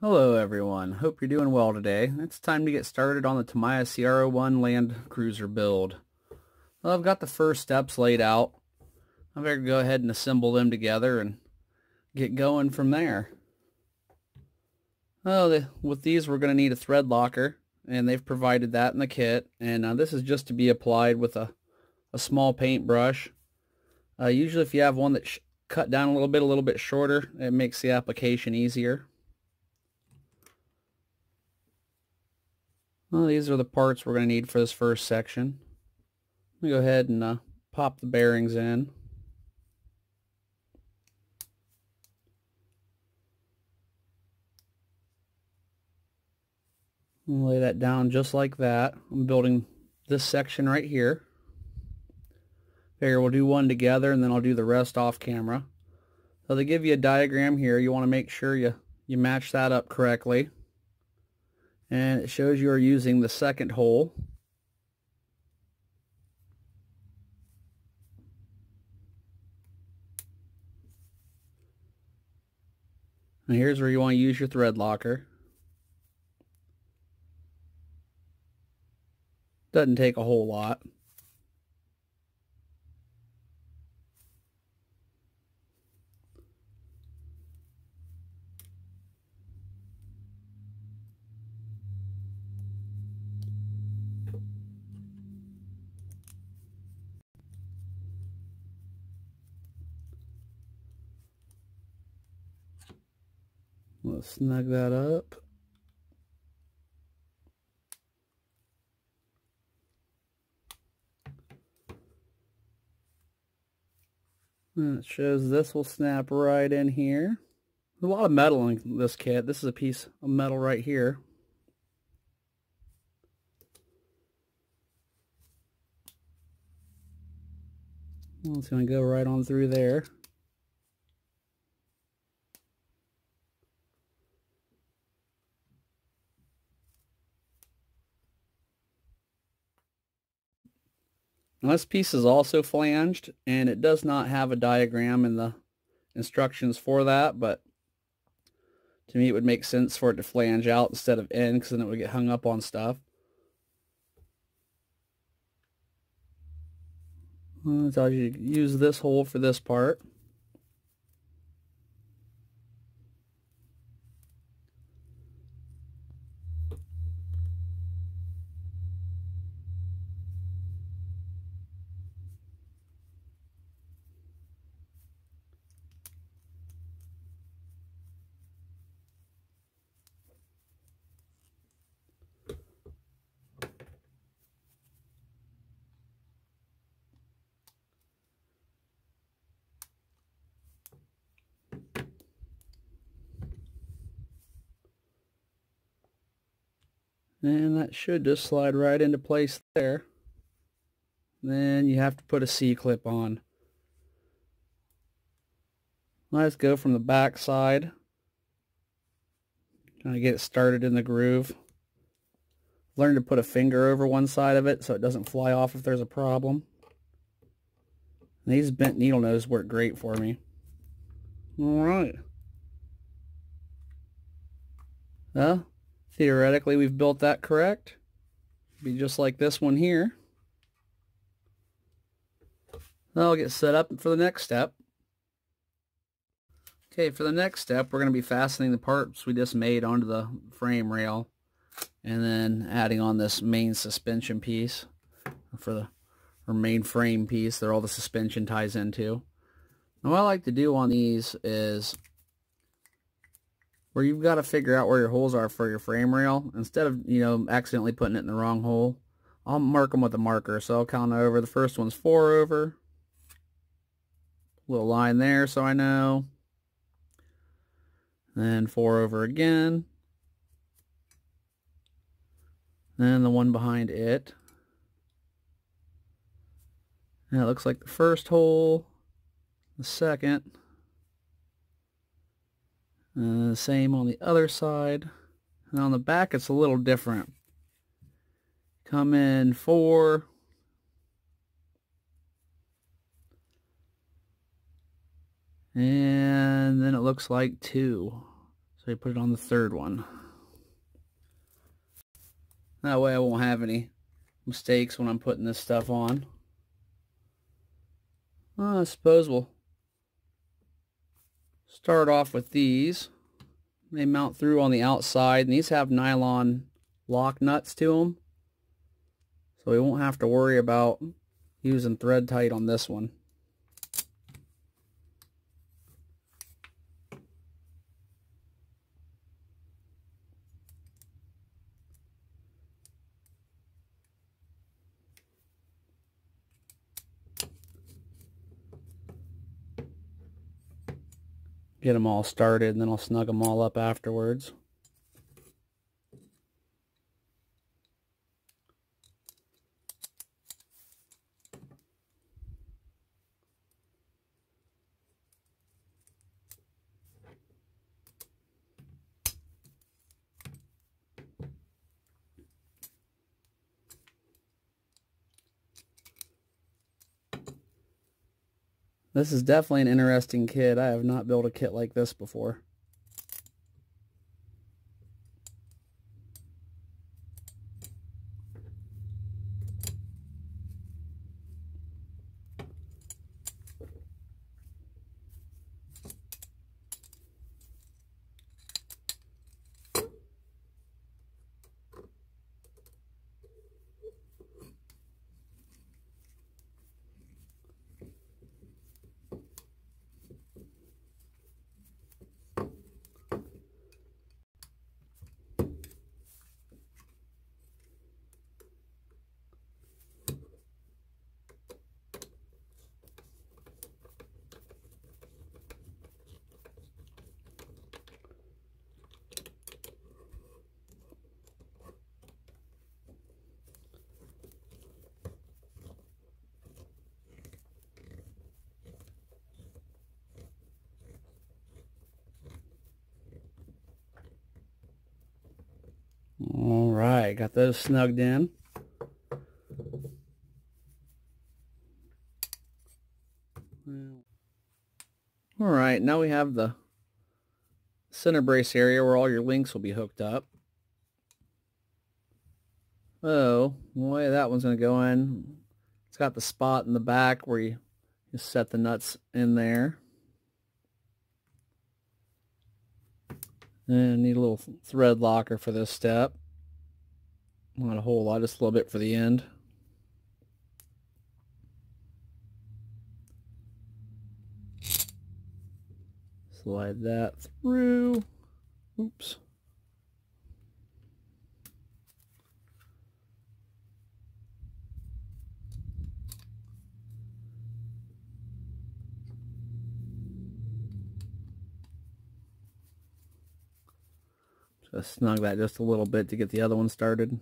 Hello everyone, hope you're doing well today. It's time to get started on the Tamiya CR-01 Land Cruiser build. Well, I've got the first steps laid out. I better go ahead and assemble them together and get going from there. With these we're going to need a thread locker, and they've provided that in the kit. And this is just to be applied with a small paintbrush. Usually if you have one that's cut down a little bit shorter, it makes the application easier. Well, these are the parts we're going to need for this first section. Let me go ahead and pop the bearings in. I'll lay that down just like that. I'm building this section right here. Figure we'll do one together and then I'll do the rest off camera. So they give you a diagram here. You want to make sure you match that up correctly. And it shows you are using the second hole. And here's where you want to use your thread locker. Doesn't take a whole lot. Let's snug that up. And it shows this will snap right in here. There's a lot of metal in this kit. This is a piece of metal right here. Well, it's going to go right on through there. Now this piece is also flanged, and it does not have a diagram in the instructions for that, but to me it would make sense for it to flange out instead of in, because then it would get hung up on stuff. It tells you to use this hole for this part. And that should just slide right into place there. Then you have to put a C-clip on. Let's go from the back side. Trying to get it started in the groove. Learn to put a finger over one side of it so it doesn't fly off if there's a problem. And these bent needle nose work great for me. Alright. Well, theoretically we've built that correct. Be just like this one here. I'll get set up for the next step. Okay, for the next step we're going to be fastening the parts we just made onto the frame rail, and then adding on this main suspension piece for our main frame piece that all the suspension ties into. Now what I like to do on these is, where you've got to figure out where your holes are for your frame rail, instead of accidentally putting it in the wrong hole, I'll mark them with a marker. So I'll count over. The first one's 4 over, little line there so I know, then 4 over again, then the one behind it. And it looks like the first hole, the second, and the same on the other side. And on the back it's a little different. Come in 4, and then it looks like 2. So you put it on the third one. That way I won't have any mistakes when I'm putting this stuff on. I suppose we'll start off with these. They mount through on the outside, and these have nylon lock nuts to them. So we won't have to worry about using thread tight on this one. Get them all started, and then I'll snug them all up afterwards. This is definitely an interesting kit. I have not built a kit like this before. All right, got those snugged in. All right, now we have the center brace area where all your links will be hooked up. Oh, the way that one's going to go in, it's got the spot in the back where you set the nuts in there. And I need a little thread locker for this step. Not a whole lot, just a little bit for the end. Slide that through. Oops. Just snug that just a little bit to get the other one started.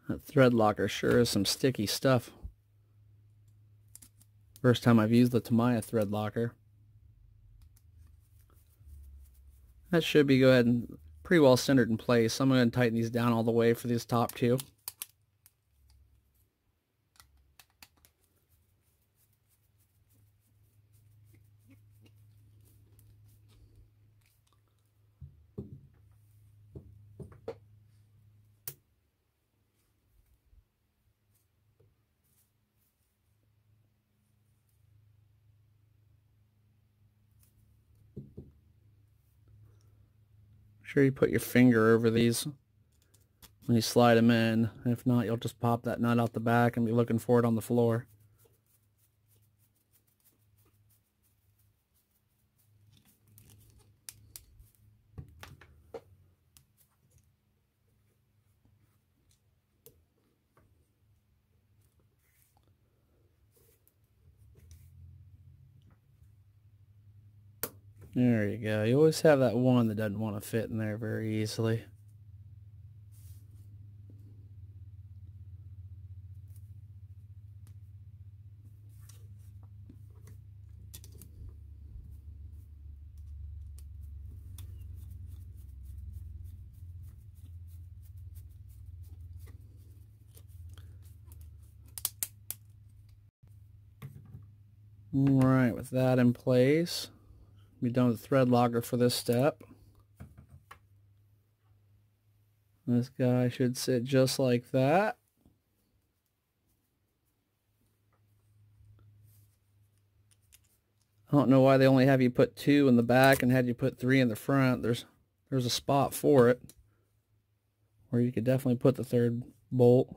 That thread locker sure is some sticky stuff. First time I've used the Tamiya thread locker. That should be good and pretty well centered in place. I'm going to tighten these down all the way for these top two. Sure you put your finger over these when you slide them in. If not, you'll just pop that nut out the back and be looking for it on the floor. There you go. You always have that one that doesn't want to fit in there very easily. Alright, with that in place, be done with the thread locker for this step. This guy should sit just like that. I don't know why they only have you put 2 in the back and had you put 3 in the front. There's a spot for it where you could definitely put the 3rd bolt.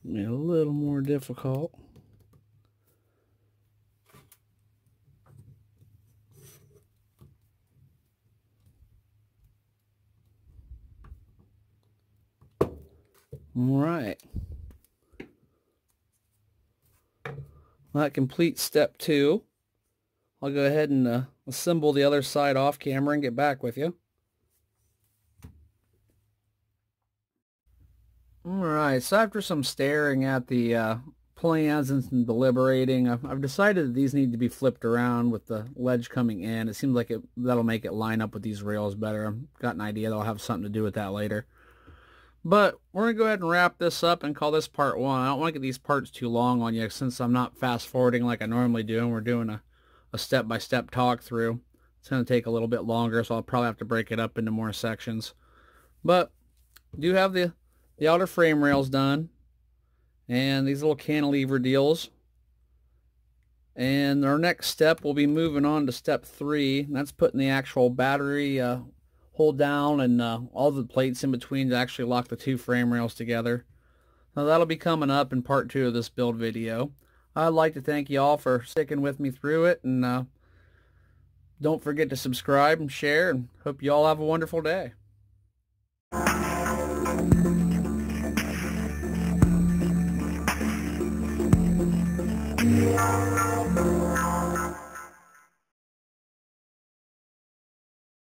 A little more difficult. All right. Well, that completes step 2. I'll go ahead and assemble the other side off camera and get back with you. Alright, so after some staring at the plans and some deliberating, I've decided that these need to be flipped around with the ledge coming in. It seems like that'll make it line up with these rails better. I've got an idea that'll have something to do with that later. But we're going to go ahead and wrap this up and call this part 1. I don't want to get these parts too long on you since I'm not fast forwarding like I normally do and we're doing a step-by-step talk through. It's going to take a little bit longer, so I'll probably have to break it up into more sections. But I do have the outer frame rails done and these little cantilever deals. And our next step will be moving on to step 3, and that's putting the actual battery hold down and all the plates in between to actually lock the 2 frame rails together. Now that'll be coming up in part 2 of this build video. I'd like to thank you all for sticking with me through it, and don't forget to subscribe and share, and hope you all have a wonderful day. Yeah.